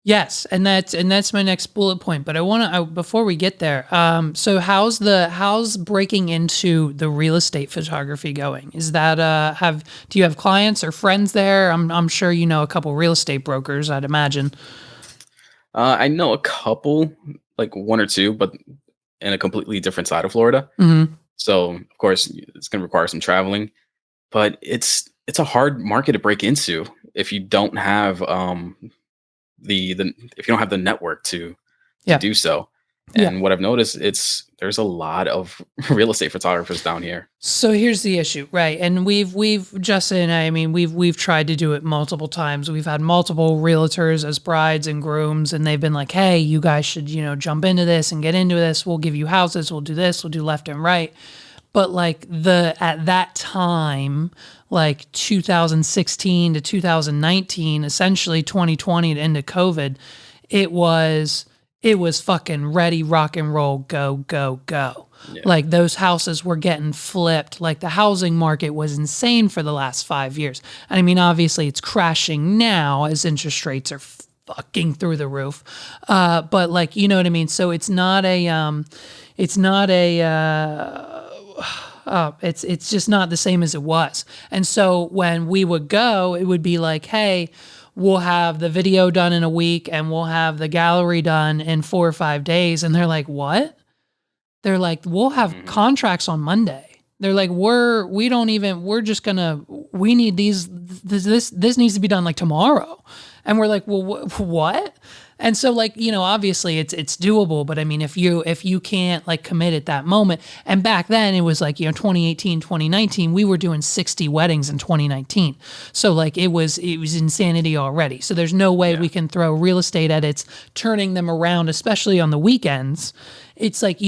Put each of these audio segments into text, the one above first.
Yes, and that's my next bullet point. But I want to before we get there. So how's breaking into the real estate photography going? Is that have do you have clients or friends there? I'm sure you know a couple real estate brokers. I'd imagine. I know a couple, like one or two, but in a completely different side of Florida. Hmm. So of course it's going to require some traveling, but it's a hard market to break into if you don't have the if you don't have the network to Yeah, do so. yeah. And what I've noticed, there's a lot of real estate photographers down here. So here's the issue, right? And we've Justin and I mean we've tried to do it multiple times. We've had multiple realtors as brides and grooms, and they've been like, "Hey, you guys should jump into this and get into this. We'll give you houses. We'll do this. We'll do left and right." But like the at that time, like 2016 to 2019, essentially 2020 to into COVID, it was it was fucking ready, rock and roll, go, go, go. Yeah. Like those houses were getting flipped. Like the housing market was insane for the last 5 years. And I mean, obviously it's crashing now as interest rates are fucking through the roof. But like, you know what I mean? So it's not a, it's just not the same as it was. And so when we would go, it would be like, hey, we'll have the video done in a week and we'll have the gallery done in 4 or 5 days. And they're like, what? They're like, we'll have Mhm. contracts on Monday. They're like, we're just gonna, we need this needs to be done like tomorrow. And we're like, well, what? And so like, obviously it's doable, but I mean, if you can't like commit at that moment, and back then it was like, 2018, 2019, we were doing 60 weddings in 2019. So like it was insanity already. So there's no way Yeah. we can throw real estate edits, turning them around, especially on the weekends. It's like,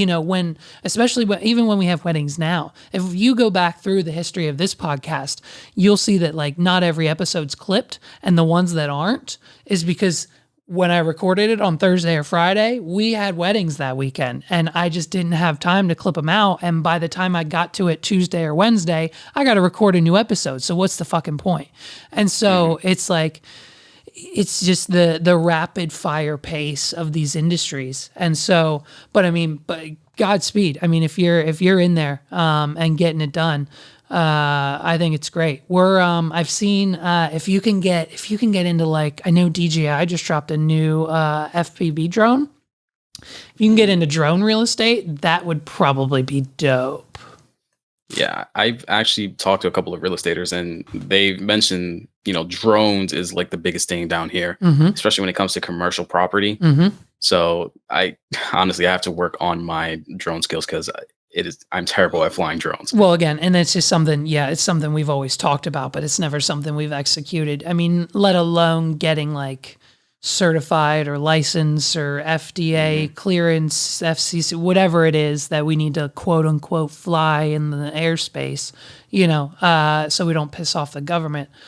especially even when we have weddings now, if you go back through the history of this podcast, you'll see that like not every episode's clipped. And the ones that aren't is because when I recorded it on Thursday or Friday, we had weddings that weekend and I just didn't have time to clip them out. And by the time I got to it Tuesday or Wednesday, I got to record a new episode. So what's the fucking point? And Hmm. so it's like, it's just the rapid fire pace of these industries. And so, but I mean, but Godspeed. I mean, if you're in there and getting it done, I think it's great. I've seen if you can get into like, I know DJI just dropped a new FPV drone. If you can get into drone real estate, that would probably be dope. Yeah, I've actually talked to a couple of real estaters, and they've mentioned, drones is like the biggest thing down here, Mm-hmm. especially when it comes to commercial property. Mm-hmm. So I honestly I have to work on my drone skills because I'm terrible at flying drones. Well, again, and it's just something, yeah, it's something we've always talked about, but it's never something we've executed. I mean, let alone getting like certified or licensed or FDA Hmm. clearance, FCC, whatever it is that we need to quote unquote fly in the airspace, so we don't piss off the government.